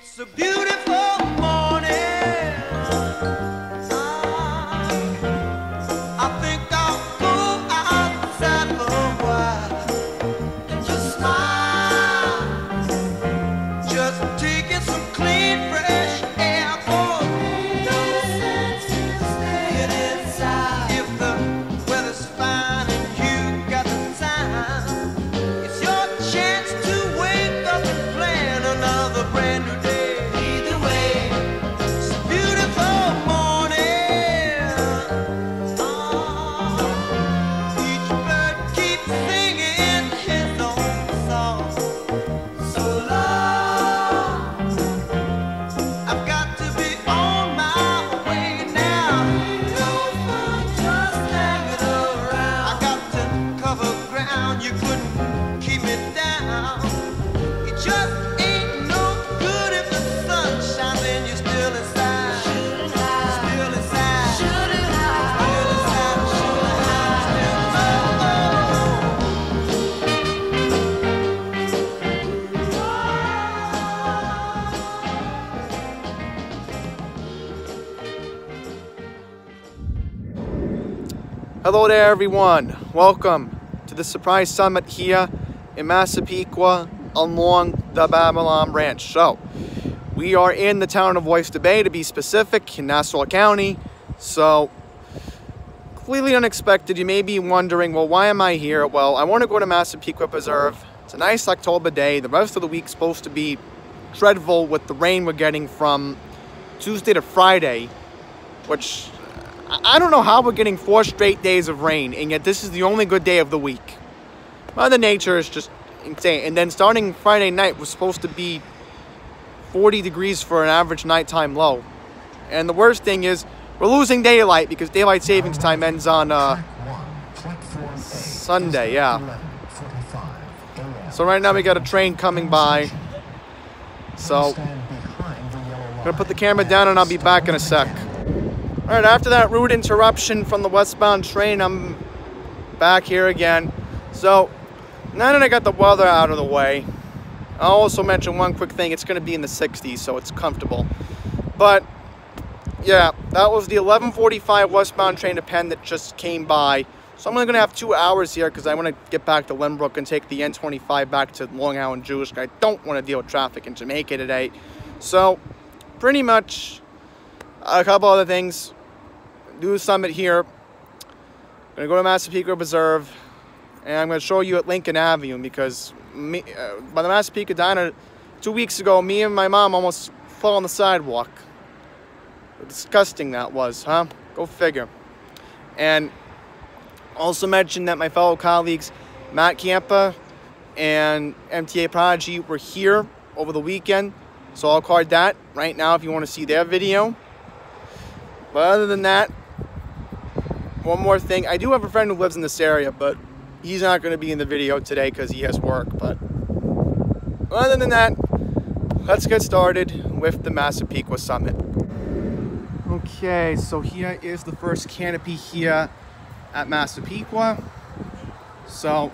It's a beautiful morning. I think I'll go outside for a while and just smile. Just taking some clean, fresh air. Oh, no sense in staying inside. If the weather's fine and you got the time, it's your chance to wake up and plan another brand new day. Either way, it's a beautiful morning. Each bird keeps singing his own song. So long, I've got to be on my way now. No fun just hanging around. I got to cover ground, you couldn't keep me down. It just ain't no good if the sun shines and you're still inside. Still inside. Still inside. Still inside. Hello there everyone, welcome to the surprise summit here in Massapequa along the Babylon Ranch. So, we are in the town of Oyster Bay, to be specific, in Nassau County. So, completely unexpected. You may be wondering, well, why am I here? Well, I want to go to Massapequa Preserve. It's a nice October day. The rest of the week's supposed to be dreadful with the rain we're getting from Tuesday to Friday, which I don't know how we're getting 4 straight days of rain, and yet this is the only good day of the week. Mother Nature is just insane. And then starting Friday night was supposed to be 40 degrees for an average nighttime low. And the worst thing is we're losing daylight because daylight savings time ends on Sunday, yeah. So right now we got a train coming by. So I'm gonna put the camera down and I'll be back in a sec. Alright, after that rude interruption from the westbound train, I'm back here again. So, now that I got the weather out of the way, I'll also mention one quick thing. It's going to be in the 60s, so it's comfortable. But, yeah, that was the 11:45 westbound train to Penn that just came by. So I'm only going to have 2 hours here because I want to get back to Lynbrook and take the N25 back to Long Island Jewish. I don't want to deal with traffic in Jamaica today. So, pretty much a couple other things. Do a summit here. I'm going to go to Massapequa Preserve. And I'm going to show you at Lincoln Avenue because by the Massapequa Diner 2 weeks ago, me and my mom almost fell on the sidewalk. How disgusting that was, huh? Go figure. And also mention that my fellow colleagues Matt Campa and MTA Prodigy were here over the weekend. So I'll card that right now if you want to see their video. But other than that, one more thing. I do have a friend who lives in this area, but he's not going to be in the video today because he has work. But other than that, let's get started with the Massapequa Summit. Okay, so here is the first canopy here at Massapequa. So,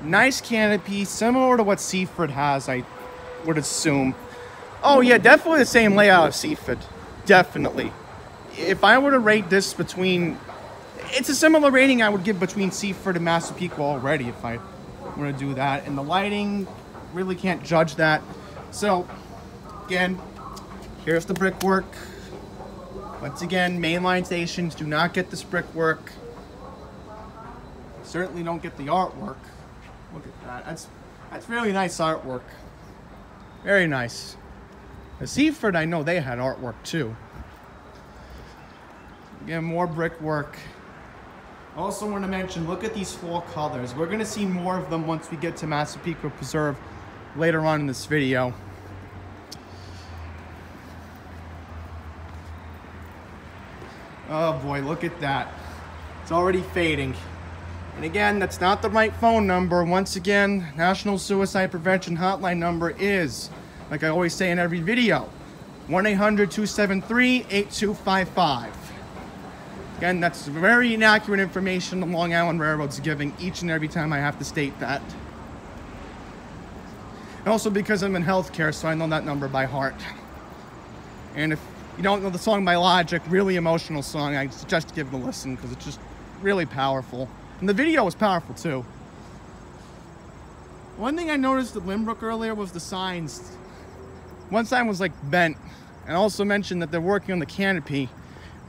nice canopy, similar to what Seaford has, I would assume. Oh yeah, definitely the same layout as Seaford. Definitely. If I were to rate this between... It's a similar rating I would give between Seaford and Massapequa already if I were to do that. And the lighting, really can't judge that. So, again, here's the brickwork. Once again, mainline stations do not get this brickwork. Certainly don't get the artwork. Look at that. That's really nice artwork. Very nice. The Seaford, I know they had artwork too. Again, more brickwork. Also want to mention, look at these 4 colors. We're going to see more of them once we get to Massapequa Preserve later on in this video. Oh boy, look at that. It's already fading. And again, that's not the right phone number. Once again, National Suicide Prevention Hotline number is, like I always say in every video, 1-800-273-8255. Again, that's very inaccurate information the Long Island Railroad's giving each and every time I have to state that. And also because I'm in healthcare, so I know that number by heart. And if you don't know the song by Logic, really emotional song, I suggest give it a listen because it's just really powerful. And the video was powerful too. One thing I noticed at Limbrook earlier was the signs. One sign was like bent, and also mentioned that they're working on the canopy,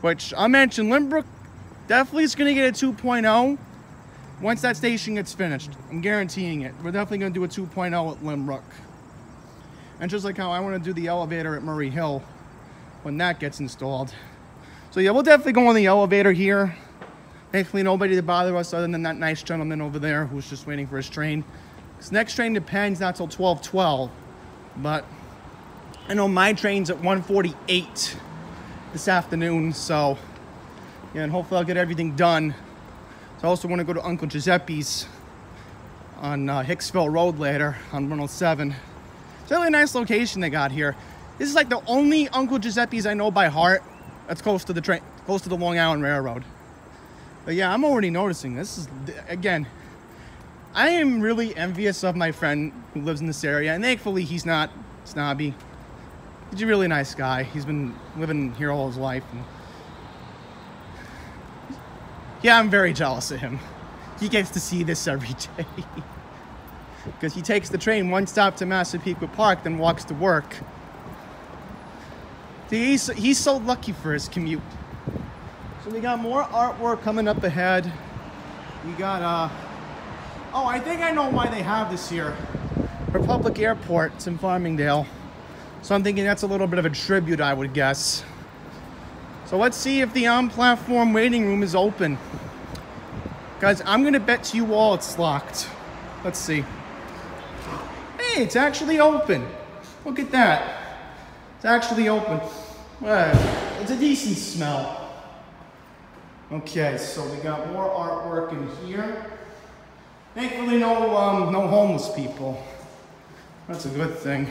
which I mentioned Limbrook definitely is going to get a 2.0 once that station gets finished. I'm guaranteeing it. We're definitely going to do a 2.0 at Limbrook. And just like how I want to do the elevator at Murray Hill when that gets installed. So yeah, we'll definitely go on the elevator here. Thankfully nobody to bother us other than that nice gentleman over there who's just waiting for his train. This next train depends not till 12:12, but I know my train's at 1:48 this afternoon, so yeah, and hopefully I'll get everything done. So I also want to go to Uncle Giuseppe's on Hicksville Road later on 107. It's a really nice location they got here. This is like the only Uncle Giuseppe's I know by heart that's close to the train, close to the Long Island Railroad. But yeah, I'm already noticing this is, again, I am really envious of my friend who lives in this area, and thankfully he's not snobby. He's a really nice guy. He's been living here all his life. And yeah, I'm very jealous of him. He gets to see this every day. Because he takes the train one stop to Massapequa Park, then walks to work. He's so lucky for his commute. So we got more artwork coming up ahead. We got, oh, I think I know why they have this here. Republic Airport, it's in Farmingdale. So I'm thinking that's a little bit of a tribute, I would guess. So let's see if the on-platform waiting room is open. Guys, I'm gonna bet to you all it's locked. Let's see. Hey, it's actually open. Look at that. It's actually open. It's a decent smell. Okay, so we got more artwork in here. Thankfully, no homeless people. That's a good thing.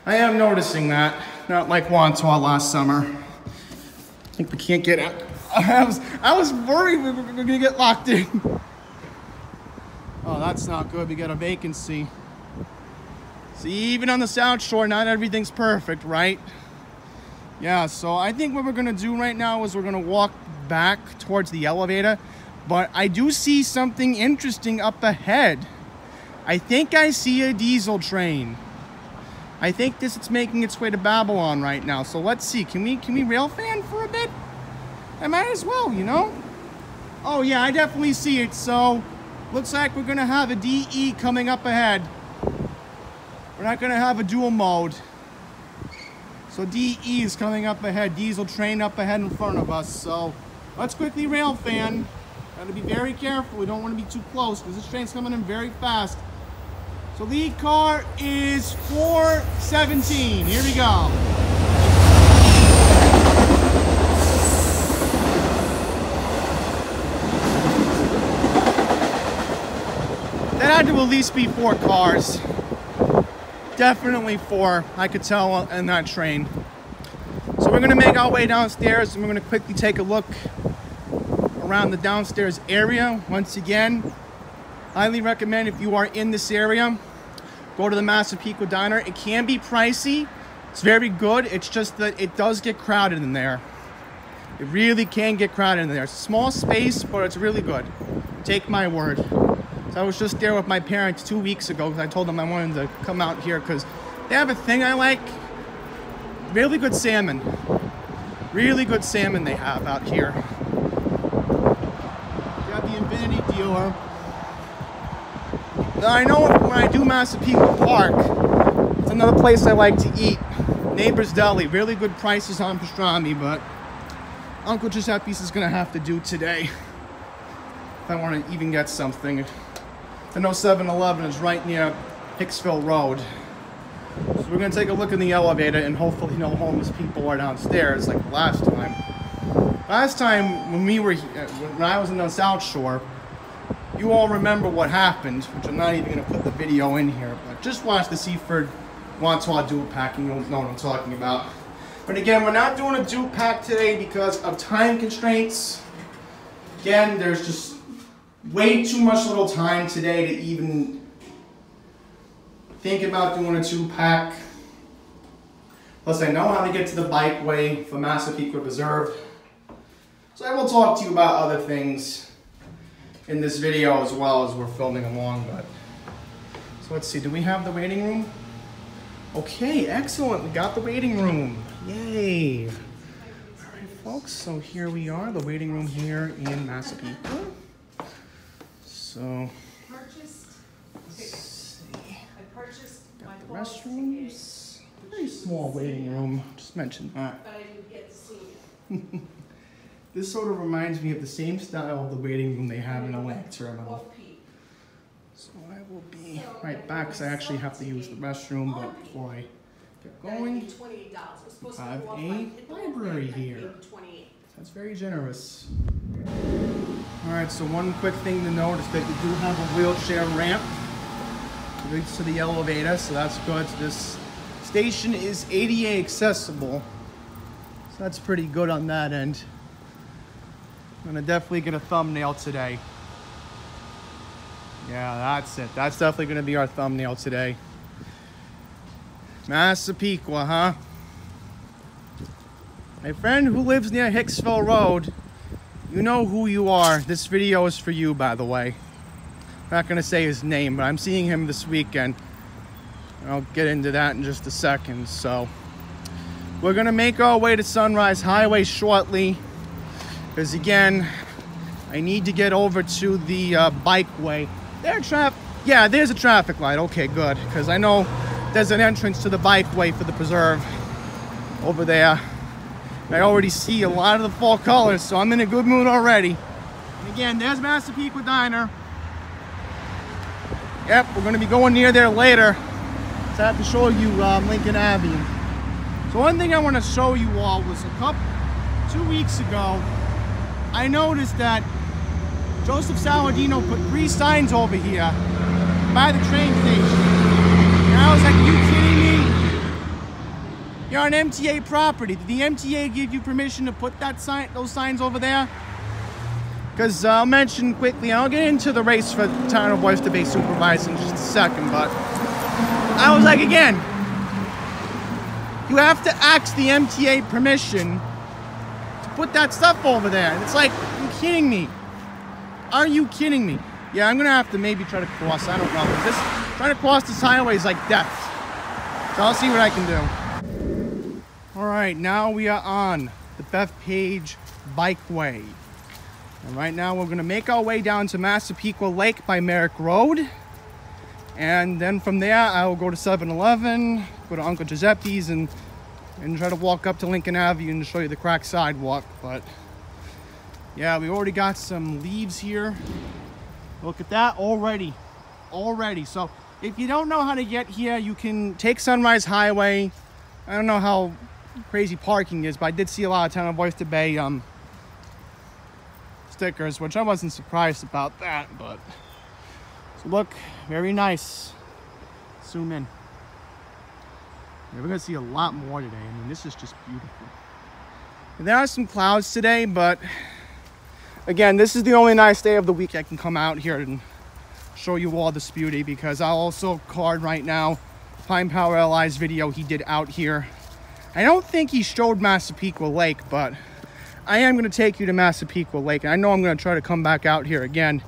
I am noticing that. Not like Wantaw last summer. I think we can't get out. I was worried we were gonna get locked in. Oh, that's not good. We got a vacancy. See, even on the South Shore, not everything's perfect, right? Yeah, so I think what we're gonna do right now is we're gonna walk back towards the elevator, but I do see something interesting up ahead. I think I see a diesel train. I think it's making its way to Babylon right now. So let's see, can we rail fan for a bit? I might as well, you know? Oh yeah, I definitely see it. So looks like we're gonna have a DE coming up ahead. We're not gonna have a dual mode. So DE is coming up ahead, diesel train up ahead in front of us. So let's quickly rail fan. Gotta be very careful, we don't wanna be too close because this train's coming in very fast. So lead car is 417. Here we go. That had to at least be 4 cars. Definitely 4, I could tell in that train. So we're gonna make our way downstairs and we're gonna quickly take a look around the downstairs area. Once again, highly recommend if you are in this area, go to the Massapequa Diner. It can be pricey. It's very good. It's just that it does get crowded in there. It really can get crowded in there. It's a small space, but it's really good. Take my word. So I was just there with my parents 2 weeks ago because I told them I wanted to come out here because they have a thing I like. Really good salmon. Really good salmon they have out here. They have the Infinity dealer. Now, I know when I do Massapequa Park, it's another place I like to eat. Neighbor's Deli, really good prices on pastrami, but Uncle Giuseppe's is gonna have to do today if I want to even get something. I know 7-Eleven is right near Hicksville Road. So we're gonna take a look in the elevator and hopefully no homeless people are downstairs like last time. Last time when I was in the South Shore, you all remember what happened, which I'm not even going to put the video in here, but just watch the Seaford Wantaw dual packing, you'll know what I'm talking about. But again, we're not doing a dual pack today because of time constraints. Again, there's just way too much little time today to even thinking about doing a 2-pack. Plus, I know how to get to the bikeway for Massapequa Preserve. So I will talk to you about other things in this video as well as we're filming along. But so let's see, do we have the waiting room? Okay, excellent. We got the waiting room. Yay. All right, folks, so here we are, the waiting room here in Massapequa. So, let's see. Got the restrooms. Very small waiting room. Just mentioned that. But I didn't get to see it. This sort of reminds me of the same style of the waiting room they have in a lake terminal. So I will be right back because I actually have to use the restroom, but before I get going, I have a library here. That's very generous. Alright, so one quick thing to note is that you do have a wheelchair ramp that leads to the elevator, so that's good. So this station is ADA accessible, so that's pretty good on that end. I'm gonna definitely get a thumbnail today. Yeah, that's it. That's definitely gonna be our thumbnail today. Massapequa, huh? My friend who lives near Hicksville Road, you know who you are. This video is for you, by the way. I'm not gonna say his name, but I'm seeing him this weekend. I'll get into that in just a second. So we're gonna make our way to Sunrise Highway shortly, because again, I need to get over to the bikeway. There's a traffic light. Okay, good, because I know there's an entrance to the bikeway for the preserve over there. I already see a lot of the fall colors, so I'm in a good mood already. And again, there's Massapequa Diner. Yep, we're gonna be going near there later. So I have to show you Lincoln Avenue. So one thing I want to show you all was 2 weeks ago, I noticed that Joseph Saladino put 3 signs over here by the train station. And I was like, are you kidding me? You're on MTA property. Did the MTA give you permission to put those signs over there? Because I'll mention quickly, I'll get into the race for Town of Oyster Bay Supervisor in just a second, but I was like, again, you have to ask the MTA permission to put that stuff over there. And it's like, are you kidding me? Are you kidding me? Yeah, I'm gonna have to maybe try to cross. I don't know. Trying to cross this highway is like death. So I'll see what I can do. All right, now we are on the Bethpage Bikeway. And right now we're gonna make our way down to Massapequa Lake by Merrick Road. And then from there, I will go to 7-Eleven, go to Uncle Giuseppe's, and try to walk up to Lincoln Avenue and show you the cracked sidewalk. But yeah, we already got some leaves here. Look at that already. So if you don't know how to get here, you can take Sunrise Highway. I don't know how crazy parking is, but I did see a lot of Town of Oyster Bay stickers, which I wasn't surprised about that, but so look, very nice. Zoom in. Yeah, we're gonna see a lot more today. I mean, this is just beautiful. And there are some clouds today, but again, this is the only nice day of the week I can come out here and show you all this beauty, because I'll also card right now Pine Power LI's video he did out here. I don't think he showed Massapequa Lake, but I am going to take you to Massapequa Lake, and I know I'm going to try to come back out here again.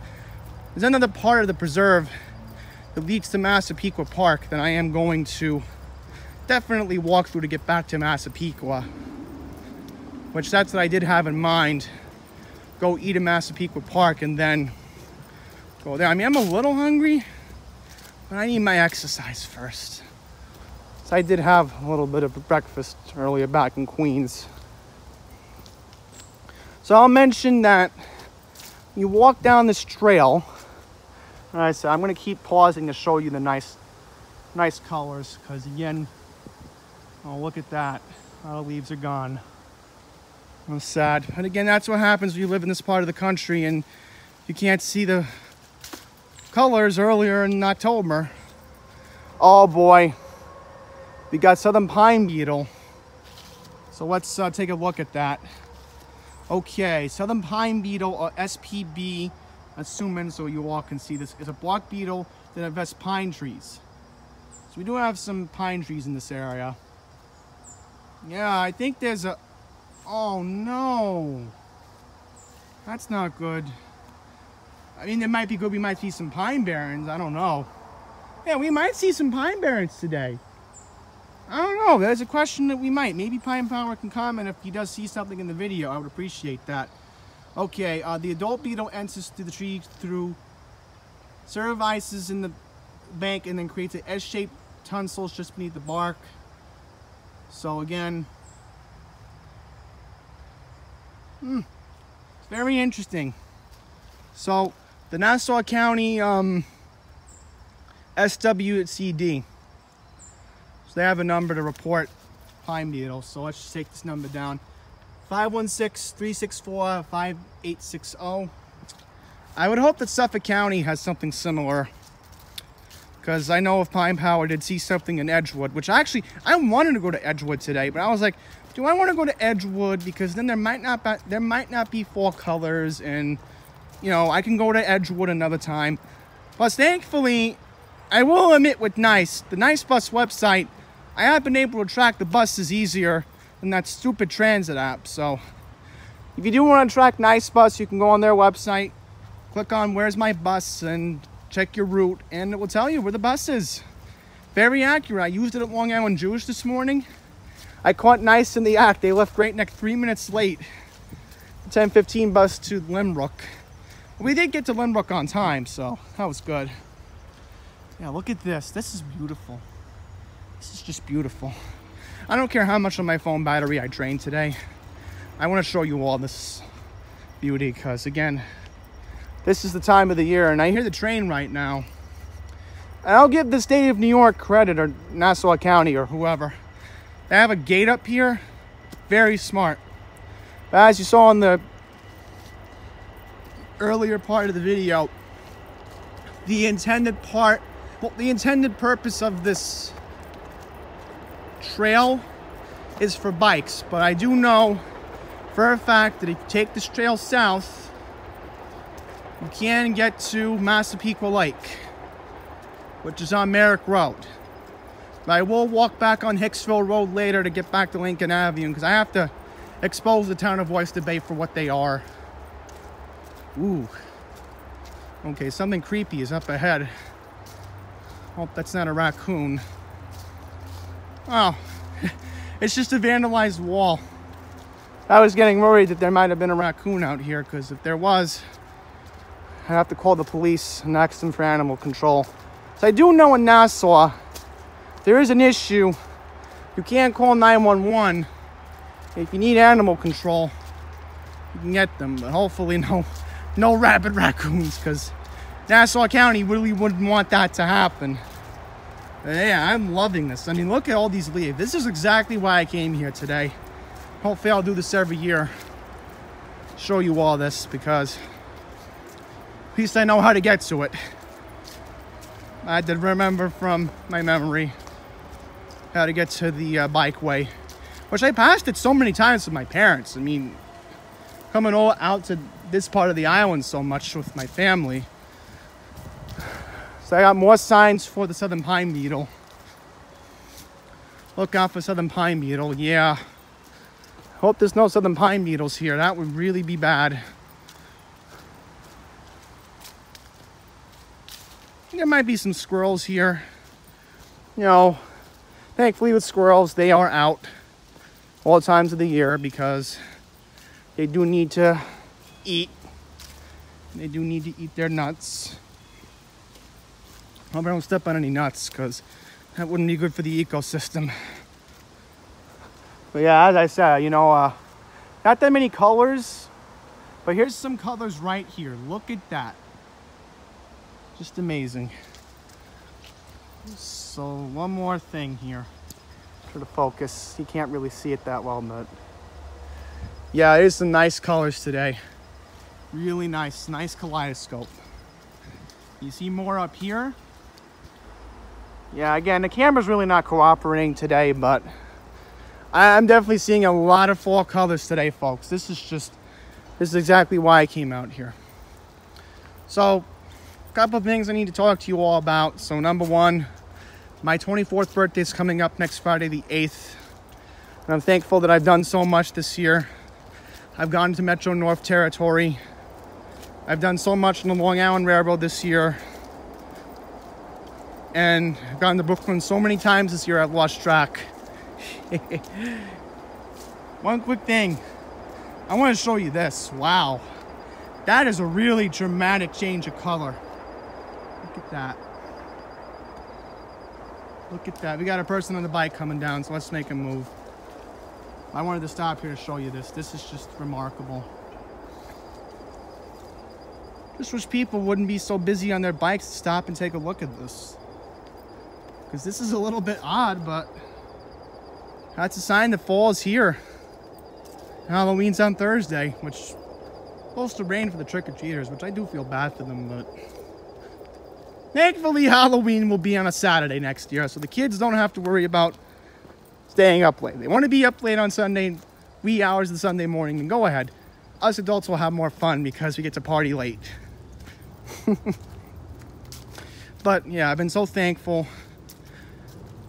There's another part of the preserve that leads to Massapequa Park that I am going to definitely walk through to get back to Massapequa, which that's what I did have in mind. Go eat in Massapequa Park and then go there. I mean, I'm a little hungry, but I need my exercise first. So I did have a little bit of breakfast earlier back in Queens. So I'll mention that you walk down this trail. And I said, I'm going to keep pausing to show you the nice colors, because again, oh, look at that. All the leaves are gone. I'm sad. But again, that's what happens when you live in this part of the country and you can't see the colors earlier in October. Oh boy, we got southern pine beetle. So let's take a look at that. Okay, southern pine beetle, or SPB, assuming so you all can see this, is a block beetle that infests pine trees. So we do have some pine trees in this area. Yeah, I think there's a... Oh no! That's not good. I mean, it might be good. We might see some pine barrens. I don't know. Yeah, we might see some pine barrens today. I don't know. There's a question that we might. Maybe Pine Power can comment if he does see something in the video. I would appreciate that. Okay, the adult beetle enters through the tree through cervices in the bank and then creates an S-shaped tonsils just beneath the bark. So again, it's very interesting. So the Nassau County SWCD, so they have a number to report pine beetles. So let's just take this number down: 516-364-5860. I would hope that Suffolk County has something similar, because I know if Pine Power did see something in Edgewood, which actually I wanted to go to Edgewood today, but I was like, do I want to go to Edgewood? Because then there might not be fall colors, and you know, I can go to Edgewood another time. Plus, thankfully, I will admit with NICE, the NICE bus website, I have been able to track the buses easier than that stupid transit app. So if you do want to track NICE bus, you can go on their website, click on where's my bus, and check your route, and it will tell you where the bus is. Very accurate. I used it at Long Island Jewish this morning. I caught NICE in the act. They left Great Neck 3 minutes late. The 10:15 bus to Limbrook. We did get to Limbrook on time, so that was good. Yeah, look at this. This is beautiful. This is just beautiful. I don't care how much of my phone battery I drained today. I want to show you all this beauty, because again, this is the time of the year, and I hear the train right now. And I'll give the state of New York credit, or Nassau County, or whoever. They have a gate up here. Very smart. But as you saw in the earlier part of the video, the intended purpose of this trail is for bikes. But I do know for a fact that if you take this trail south, you can get to Massapequa Lake, which is on Merrick Road. But I will walk back on Hicksville Road later to get back to Lincoln Avenue, because I have to expose the town of Oyster Bay for what they are. Ooh. Okay, something creepy is up ahead. Hope that's not a raccoon. Oh, it's just a vandalized wall. I was getting worried that there might have been a raccoon out here, because if there was, I have to call the police and ask them for animal control. So I do know in Nassau, there is an issue. You can't call 911. If you need animal control, you can get them. But hopefully no rabid raccoons, because Nassau County really wouldn't want that to happen. But yeah, I'm loving this. I mean, look at all these leaves. This is exactly why I came here today. Hopefully I'll do this every year. Show you all this, because at least I know how to get to it. I had to remember from my memory how to get to the bikeway, which I passed it so many times with my parents. I mean, coming all out to this part of the island so much with my family. So I got more signs for the southern pine beetle. Look out for southern pine beetle. Yeah. Hope there's no southern pine beetles here. That would really be bad. There might be some squirrels here. You know, thankfully with squirrels, they are out all times of the year, because they do need to eat. They do need to eat their nuts. Hope I don't step on any nuts, because that wouldn't be good for the ecosystem. But yeah, as I said, you know, not that many colors, but here's some colors right here. Look at that. Just amazing. So one more thing here. Try to focus. You can't really see it that well, but yeah, there's some nice colors today. Really nice kaleidoscope. You see more up here? Yeah, again, the camera's really not cooperating today, but I'm definitely seeing a lot of fall colors today, folks. This is exactly why I came out here. So, a couple of things I need to talk to you all about. So number one, My 24th birthday is coming up next Friday, the 8th. And I'm thankful that I've done so much this year. I've gone to Metro North Territory. I've done so much on the Long Island Railroad this year. And I've gone to Brooklyn so many times this year I've lost track. One quick thing. I want to show you this. Wow. That is a really dramatic change of color. Look at that. Look at that. We got a person on the bike coming down, so let's make him move. I wanted to stop here to show you this. This is just remarkable. Just wish people wouldn't be so busy on their bikes to stop and take a look at this. Because this is a little bit odd, but that's a sign that fall's here. Halloween's on Thursday, which is supposed to rain for the trick-or-treaters, which I do feel bad for them, but thankfully Halloween will be on a Saturday next year, so the kids don't have to worry about staying up late. They want to be up late on Sunday, wee hours of the Sunday morning, and go ahead. Us adults will have more fun because we get to party late. But yeah, I've been so thankful.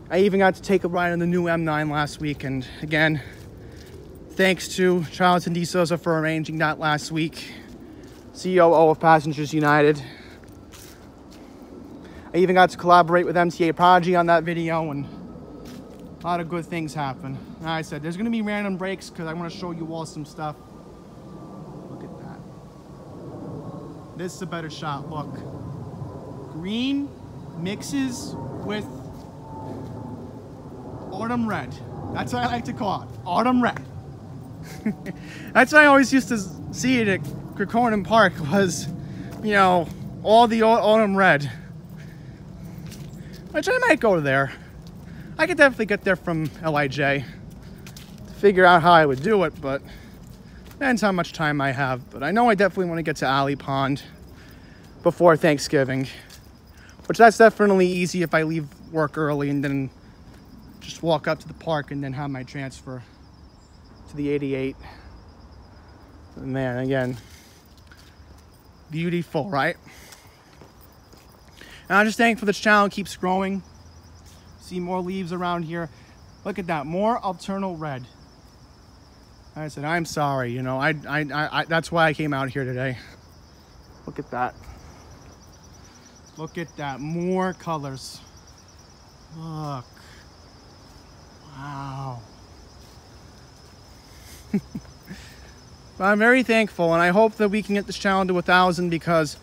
I even got to take a ride on the new M9 last week, and again, thanks to Charlton D. Souza for arranging that last week. COO of Passengers United. I even got to collaborate with MTA Prodigy on that video, and a lot of good things happen. Like I said, there's going to be random breaks because I want to show you all some stuff. Look at that. This is a better shot. Look. Green mixes with autumn red. That's what I like to call it. Autumn red. That's what I always used to see it at Kirkconnell Park was, you know, all the autumn red. Which I might go there. I could definitely get there from LIJ to figure out how I would do it, but depends how much time I have. But I know I definitely want to get to Alley Pond before Thanksgiving, which that's definitely easy if I leave work early and then just walk up to the park and then have my transfer to the 88. And man, again, beautiful, right? And I'm just thankful this channel keeps growing. See more leaves around here. Look at that, more alternate red. I said, I'm sorry, you know, I that's why I came out here today. Look at that. Look at that, more colors. Look. Wow. But I'm very thankful, and I hope that we can get this channel to 1,000, because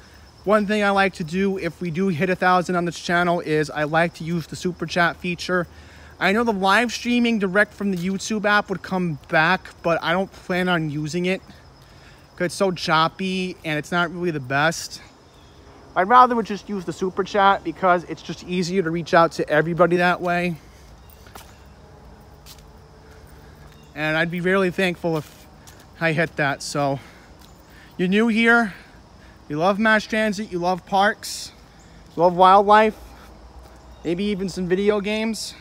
one thing I like to do if we do hit 1,000 on this channel is I like to use the super chat feature. I know the live streaming direct from the YouTube app would come back, but I don't plan on using it because it's so choppy and it's not really the best. I'd rather just use the super chat because it's just easier to reach out to everybody that way. And I'd be really thankful if I hit that. So you're new here, you love mass transit, you love parks, you love wildlife, maybe even some video games,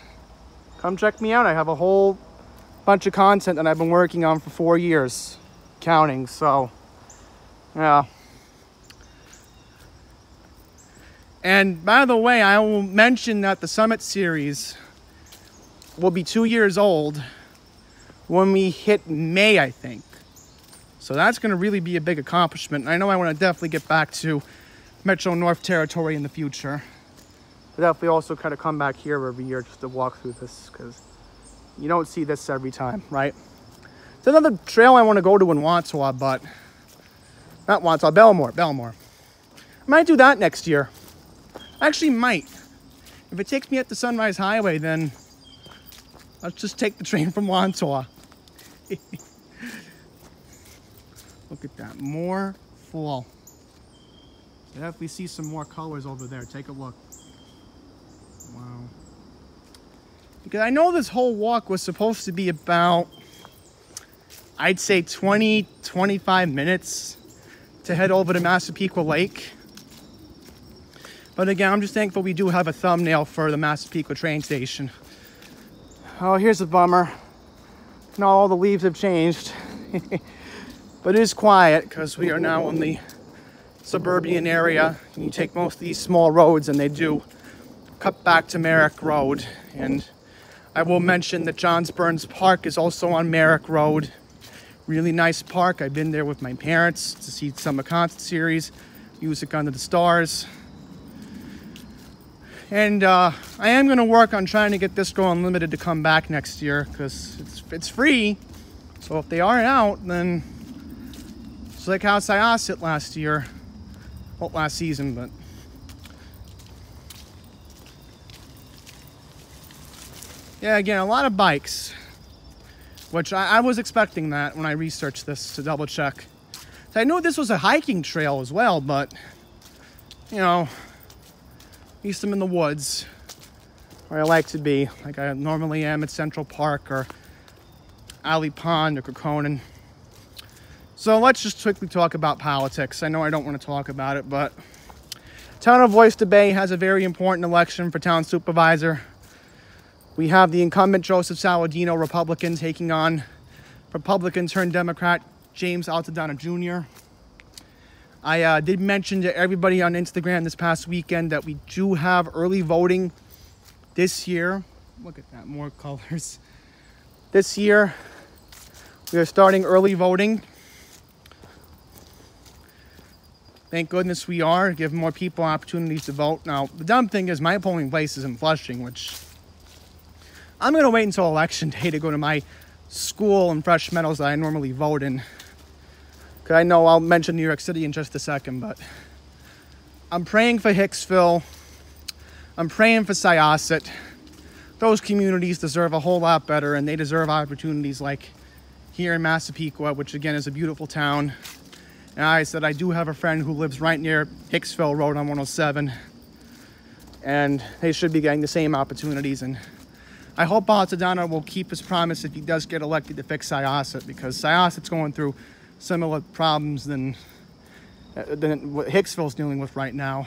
come check me out. I have a whole bunch of content that I've been working on for 4 years, counting. So yeah. And by the way, I will mention that the Summit series will be 2 years old when we hit May, I think. So that's going to really be a big accomplishment. And I know I want to definitely get back to Metro North Territory in the future. But definitely also kind of come back here every year just to walk through this, because you don't see this every time, right? It's another trail I want to go to in Wantaw, but not Wantaw, Belmore. I might do that next year. I actually might. If it takes me up the Sunrise Highway, then let's just take the train from Wantaw. Look at that, more fall. So definitely see some more colors over there. Take a look. Wow. Because I know this whole walk was supposed to be about, I'd say 20, 25 minutes to head over to Massapequa Lake. But again, I'm just thankful we do have a thumbnail for the Massapequa train station. Oh, here's a bummer. Now all the leaves have changed. But it is quiet because we are now in the suburban area. You take most of these small roads and they do cut back to Merrick Road. And I will mention that Johns Burns Park is also on Merrick Road. Really nice park. I've been there with my parents to see summer concert series, Music Under the Stars. And I am going to work on trying to get Disco Unlimited to come back next year, because it's free. So if they aren't out, then it's like how Syosset last year. Well, last season, but... yeah, again, a lot of bikes. Which I was expecting that when I researched this to double check. So I knew this was a hiking trail as well, but, you know, at least I'm in the woods where I like to be, like I normally am at Central Park or Alley Pond or Kekkonen. So let's just quickly talk about politics. I know I don't want to talk about it, but Town of Oyster Bay has a very important election for town supervisor. We have the incumbent Joseph Saladino, Republican, taking on Republican turned Democrat James Altadonna Jr. I did mention to everybody on Instagram this past weekend that we do have early voting this year. Look at that, more colors. This year, we are starting early voting. Thank goodness we are, give more people opportunities to vote. Now, the dumb thing is my polling place is in Flushing, which I'm going to wait until election day to go to my school in Fresh Meadows that I normally vote in. Because I know I'll mention New York City in just a second, but I'm praying for Hicksville. I'm praying for Syosset. Those communities deserve a whole lot better, and they deserve opportunities like here in Massapequa, which again is a beautiful town. And I said I do have a friend who lives right near Hicksville Road on 107. And they should be getting the same opportunities, and I hope Altadonna will keep his promise if he does get elected to fix Syosset, because Syosset's going through similar problems than what Hicksville's dealing with right now.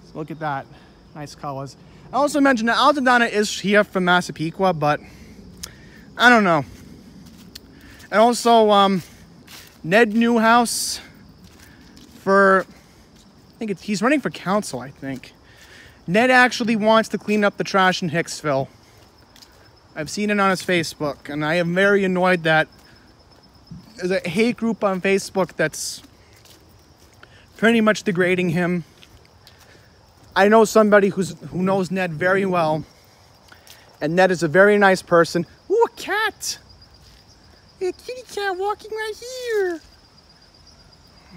So look at that. Nice colors. I also mentioned that Altadonna is here from Massapequa, but I don't know. And also, Ned Newhouse he's running for council, I think. Ned actually wants to clean up the trash in Hicksville. I've seen it on his Facebook, and I am very annoyed that there's a hate group on Facebook that's pretty much degrading him. I know somebody who knows Ned very well, and Ned is a very nice person. Ooh, a cat! A kitty cat walking right here.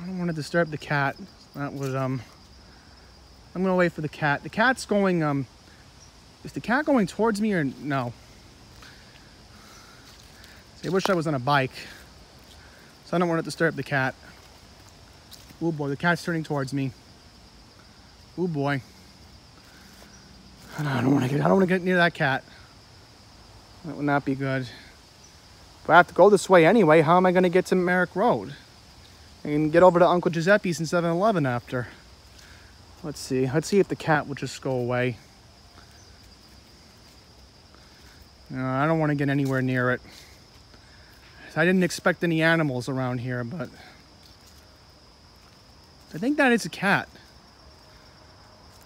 I don't want to disturb the cat. That was I'm gonna wait for the cat. The cat's going, is the cat going towards me or no? I wish I was on a bike. So I don't want to disturb the cat. Oh boy, the cat's turning towards me. Oh boy. I don't want to get near that cat. That would not be good. But I have to go this way anyway. How am I gonna get to Merrick Road? I can get over to Uncle Giuseppe's and 7-Eleven after. Let's see if the cat will just go away. No, I don't want to get anywhere near it. I didn't expect any animals around here, but I think that is a cat.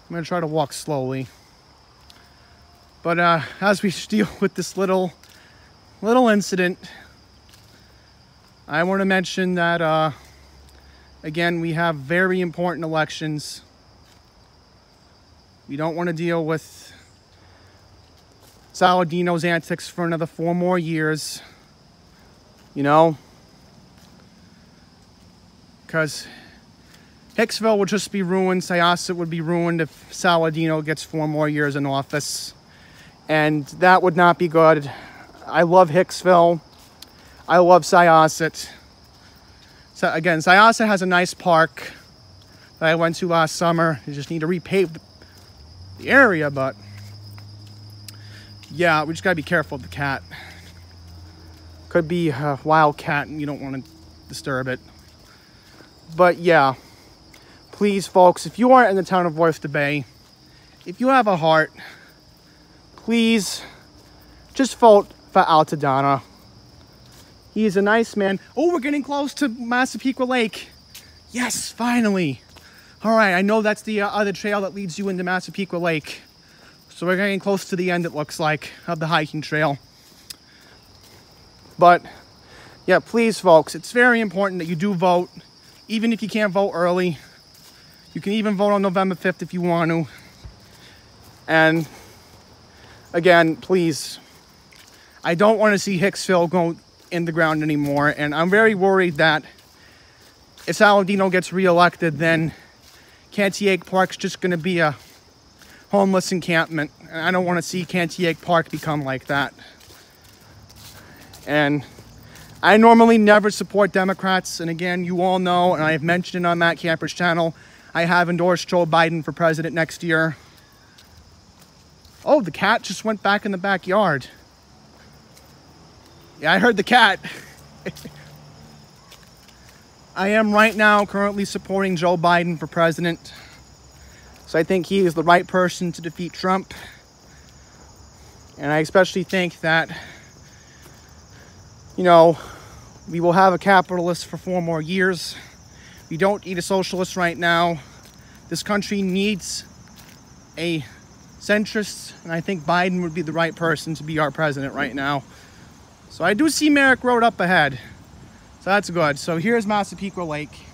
I'm going to try to walk slowly. But as we deal with this little incident, I want to mention that, again, we have very important elections. We don't want to deal with Saladino's antics for another 4 more years, you know, because Hicksville would just be ruined. Syosset would be ruined if Saladino gets 4 more years in office, and that would not be good. I love Hicksville. I love Syosset. So again, Syosset has a nice park that I went to last summer. You just need to repave the area, but yeah, we just gotta be careful of the cat. Could be a wild cat and you don't want to disturb it. But yeah, please folks, if you are in the town of Oyster Bay, if you have a heart, please just vote for Altadonna. He is a nice man. Oh, we're getting close to Massapequa Lake. Yes, finally. All right, I know that's the other trail that leads you into Massapequa Lake. So we're getting close to the end, it looks like, of the hiking trail. But yeah, please, folks, it's very important that you do vote, even if you can't vote early. You can even vote on November 5th if you want to. And again, please, I don't want to see Hicksville go in the ground anymore. And I'm very worried that if Saladino gets reelected, then Cantiague Park's just going to be a homeless encampment. And I don't want to see Cantiague Park become like that. And I normally never support Democrats. And again, you all know, and I've mentioned it on Matt Camper's channel, I have endorsed Joe Biden for president next year. Oh, the cat just went back in the backyard. Yeah, I heard the cat. I am right now currently supporting Joe Biden for president. So I think he is the right person to defeat Trump. And I especially think that, you know, we will have a capitalist for 4 more years. We don't need a socialist right now. This country needs a centrist, and I think Biden would be the right person to be our president right now. So I do see Merrick Road up ahead. So that's good. So here's Massapequa Lake.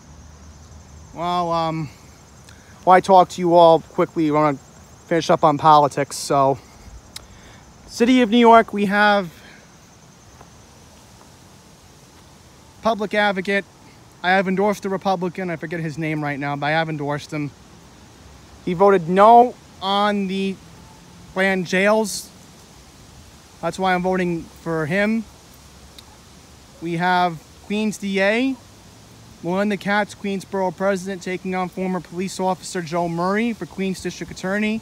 Well, while I talk to you all quickly, I want to finish up on politics. So, City of New York, we have public advocate. I have endorsed a Republican. I forget his name right now, but I have endorsed him. He voted no on the planned jails. That's why I'm voting for him. We have Queens DA, Melinda Katz, Queensborough president, taking on former police officer Joe Murray for Queens District Attorney.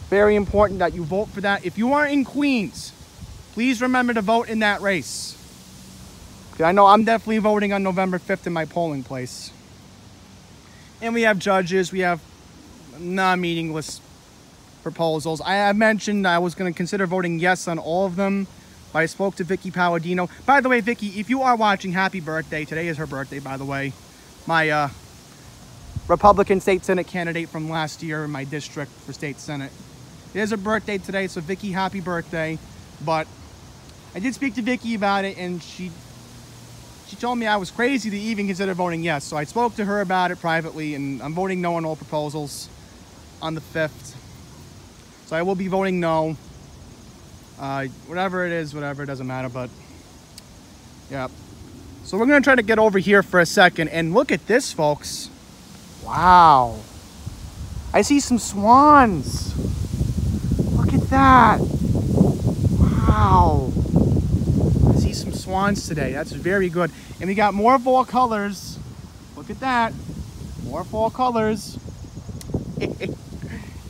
Very important that you vote for that. If you are in Queens, please remember to vote in that race. I know I'm definitely voting on November 5th in my polling place. And we have judges. We have non-meaningless proposals. I have mentioned I was going to consider voting yes on all of them. But I spoke to Vicky Palladino. By the way, Vicky, if you are watching, happy birthday. Today is her birthday, by the way. My Republican state Senate candidate from last year in my district for state Senate. It is her birthday today, so Vicky, happy birthday. But I did speak to Vicky about it, and she told me I was crazy to even consider voting yes. So I spoke to her about it privately, and I'm voting no on all proposals on the 5th. So I will be voting no. Whatever it is, whatever, it doesn't matter, but yeah. So we're going to try to get over here for a second, and look at this, folks. Wow. I see some swans. Look at that. Wow. I see some swans today. That's very good. And we got more fall colors. Look at that. More fall colors.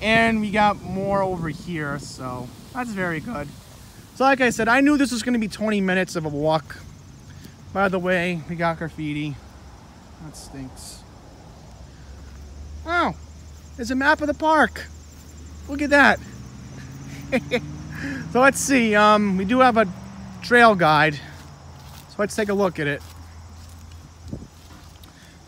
And we got more over here, so that's very good. So like I said, I knew this was going to be 20 minutes of a walk. By the way, we got graffiti. That stinks. Oh, there's a map of the park. Look at that. So let's see. We do have a trail guide. So let's take a look at it.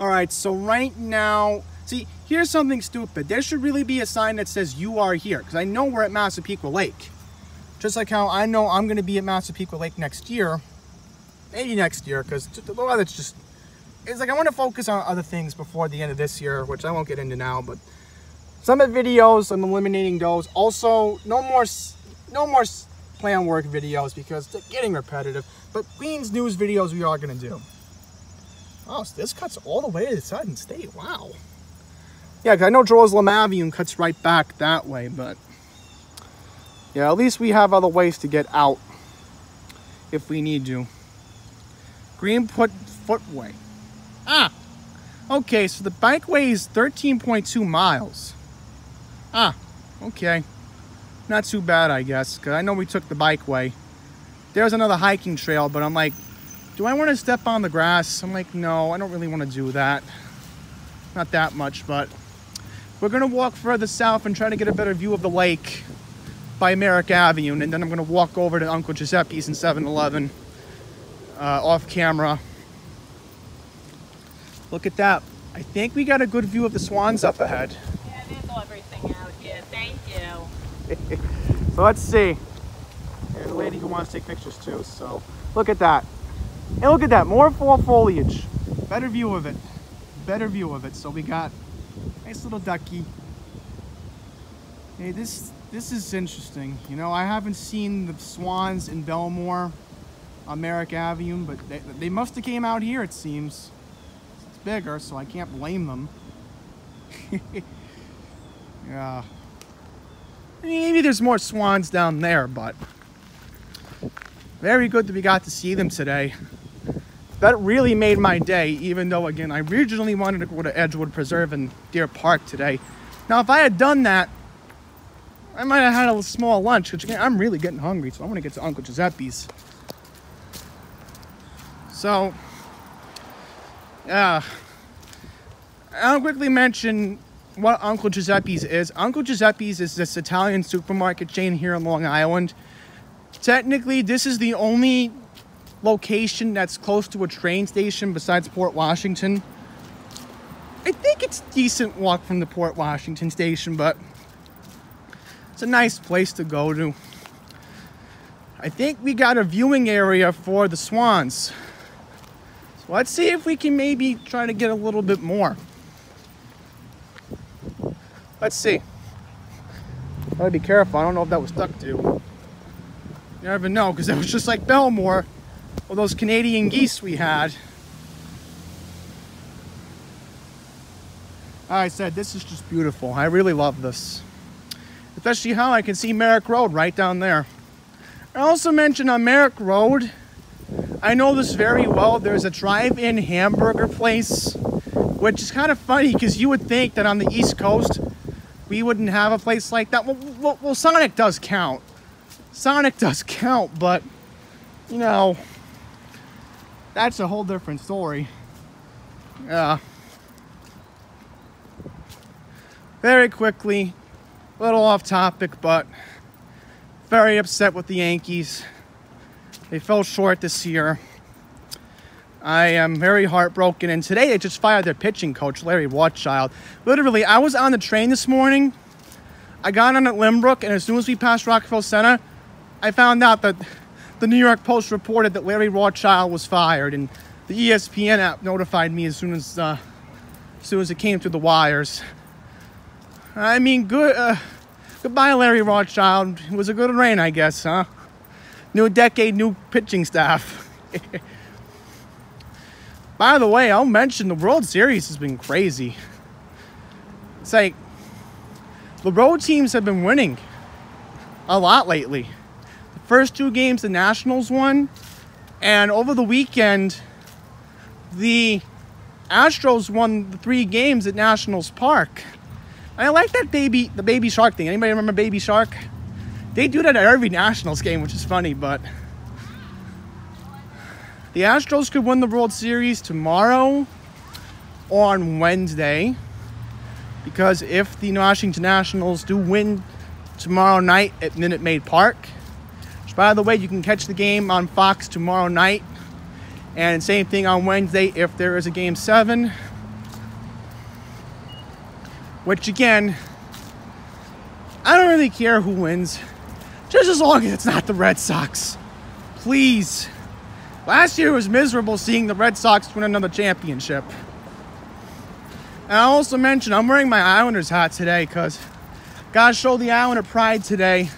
All right, so right now, see, here's something stupid. There should really be a sign that says you are here, because I know we're at Massapequa Lake. Just like how I know I'm going to be at Massapequa Lake next year. Maybe next year, because the weather's just... It's like I want to focus on other things before the end of this year, which I won't get into now, but... Summit videos, I'm eliminating those. Also, no more plan work videos, because they're getting repetitive. But Queens News videos we are going to do. Oh, so this cuts all the way to the Southern State. Wow. Yeah, because I know Jerusalem Avenue cuts right back that way, but... Yeah, at least we have other ways to get out if we need to. Greenput Footway. Ah, okay, so the bikeway is 13.2 miles. Ah, okay. Not too bad, I guess, because I know we took the bikeway. There's another hiking trail, but I'm like, do I want to step on the grass? I'm like, no, I don't really want to do that. Not that much, but we're going to walk further south and try to get a better view of the lake by Merrick Avenue, and then I'm going to walk over to Uncle Giuseppe's and 7-Eleven off camera. Look at that. I think we got a good view of the swans up ahead. Yeah, there's everything out here. Thank you. So let's see. There's a lady who wants to take pictures too, so look at that. And look at that, more fall foliage. Better view of it. Better view of it. So we got nice little ducky. Hey, this is interesting. You know, I haven't seen the swans in Belmore on Merrick Avenue, but they must have came out here, it seems. It's bigger, so I can't blame them. Yeah. Maybe there's more swans down there, but very good that we got to see them today. That really made my day, even though, again, I originally wanted to go to Edgewood Preserve and Deer Park today. Now, if I had done that, I might have had a small lunch, which again, I'm really getting hungry, so I want to get to Uncle Giuseppe's. So, yeah. I'll quickly mention what Uncle Giuseppe's is. Uncle Giuseppe's is this Italian supermarket chain here in Long Island. Technically, this is the only location that's close to a train station besides Port Washington. I think it's a decent walk from the Port Washington station, but it's a nice place to go to. I think we got a viewing area for the swans. So let's see if we can maybe try to get a little bit more. Let's see. Gotta be careful. I don't know if that was stuck to. You never know, because that was just like Belmore, or those Canadian geese we had. Like I said, this is just beautiful. I really love this. Especially how I can see Merrick Road right down there. I also mentioned on Merrick Road, I know this very well, there's a drive-in hamburger place, which is kind of funny because you would think that on the East Coast, we wouldn't have a place like that. Well, Sonic does count. Sonic does count, but, you know, that's a whole different story. Very quickly, a little off topic, but very upset with the Yankees. They fell short this year. I am very heartbroken. And today they just fired their pitching coach, Larry Rothschild. Literally, I was on the train this morning. I got on at Limbrook, and as soon as we passed Rockefeller Center, I found out that the New York Post reported that Larry Rothschild was fired, and the ESPN app notified me as soon as it came through the wires. I mean, goodbye, Larry Rothschild. It was a good reign, I guess, huh? New decade, new pitching staff. By the way, I'll mention the World Series has been crazy. It's like the road teams have been winning a lot lately. The first two games the Nationals won, and over the weekend the Astros won the 3 games at Nationals Park. I like that the baby shark thing. Anybody remember Baby Shark? They do that at every Nationals game, which is funny, but the Astros could win the World Series tomorrow or on Wednesday, because if the Washington Nationals do win tomorrow night at Minute Maid Park, which, by the way, you can catch the game on Fox tomorrow night, and same thing on Wednesday if there is a Game 7, which, again, I don't really care who wins, just as long as it's not the Red Sox. Please. Last year was miserable seeing the Red Sox win another championship. And I also mentioned I'm wearing my Islanders hat today because gotta show the Islander pride today.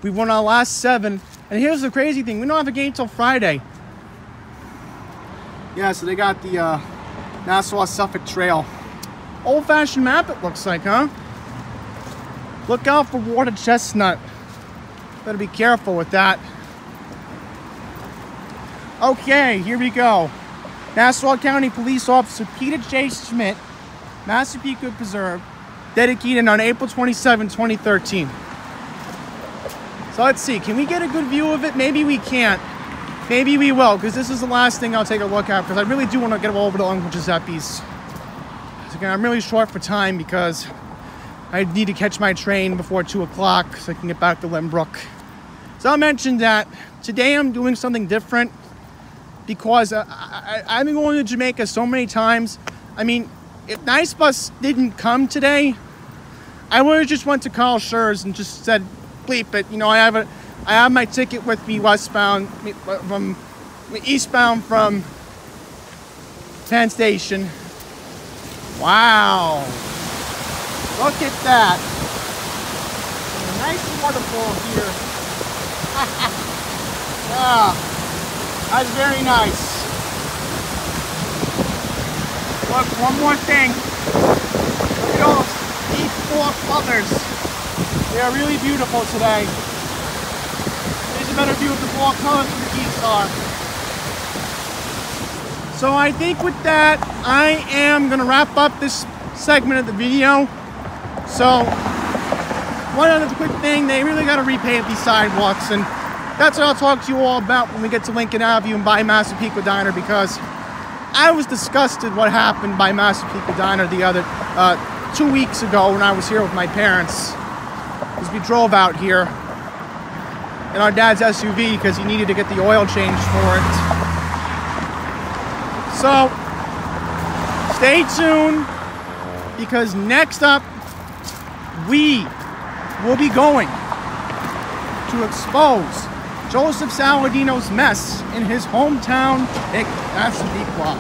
We won our last 7. And here's the crazy thing. We don't have a game till Friday. Yeah, so they got the Nassau-Suffolk Trail. Old-fashioned map it looks like, huh? Look out for water chestnut. Better be careful with that. Okay, here we go. Nassau County Police Officer Peter J. Schmidt, Massapequa Preserve, dedicated on April 27, 2013. So let's see, can we get a good view of it? Maybe we can't. Maybe we will, because this is the last thing I'll take a look at, because I really do want to get over to Uncle Giuseppe's. Again, I'm really short for time because I need to catch my train before 2 o'clock so I can get back to Limbrook. So I mentioned that today I'm doing something different because I've been going to Jamaica so many times. I mean, if Nice Bus didn't come today, I would have just went to Carl Schurz and just said, bleep it. You know, I have my ticket with me eastbound from Penn Station. Wow. Look at that. A nice waterfall here. Yeah, that's very nice. Look, one more thing. Look at all those deep fall colors. They are really beautiful today. There's a better view of the fall colors than the geese are. So I think with that, I am going to wrap up this segment of the video. So, one other quick thing, they really got to repave these sidewalks, and that's what I'll talk to you all about when we get to Lincoln Avenue and by Massapequa Diner, because I was disgusted what happened by Massapequa Diner the other 2 weeks ago when I was here with my parents, because we drove out here in our dad's SUV because he needed to get the oil changed for it. So, stay tuned, because next up, we will be going to expose Joseph Saladino's mess in his hometown, Massapequa.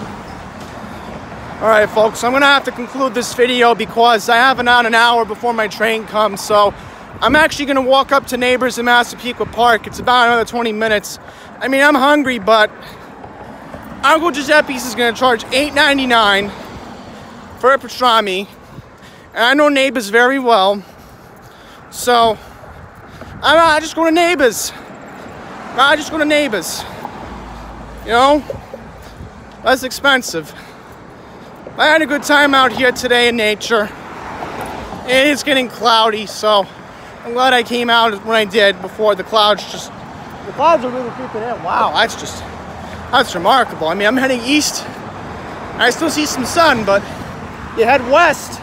All right, folks, I'm gonna have to conclude this video because I have an hour before my train comes. So I'm actually gonna walk up to neighbors in Massapequa Park. It's about another 20 minutes. I mean, I'm hungry, but Uncle Giuseppe's is gonna charge $8.99 for a pastrami. And I know neighbors very well. So I just go to neighbors. You know, less expensive. I had a good time out here today in nature. It is getting cloudy, so I'm glad I came out when I did before the clouds are really creeping in. Wow, that's remarkable. I mean, I'm heading east. I still see some sun, but you head west,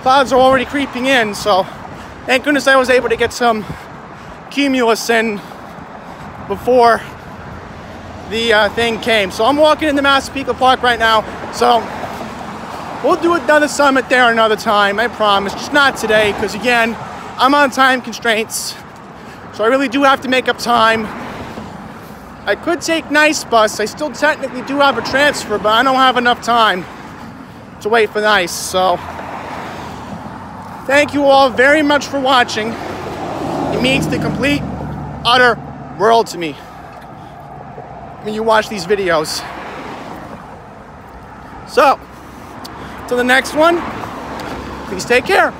clouds are already creeping in, so thank goodness I was able to get some cumulus in before the thing came. So I'm walking into Massapequa Park right now, so we'll do another summit there another time, I promise. Just not today, because again, I'm on time constraints, so I really do have to make up time. I could take Nice Bus. I still technically do have a transfer, but I don't have enough time to wait for Nice. So thank you all very much for watching. It means the complete, utter world to me when you watch these videos. So, till the next one, please take care.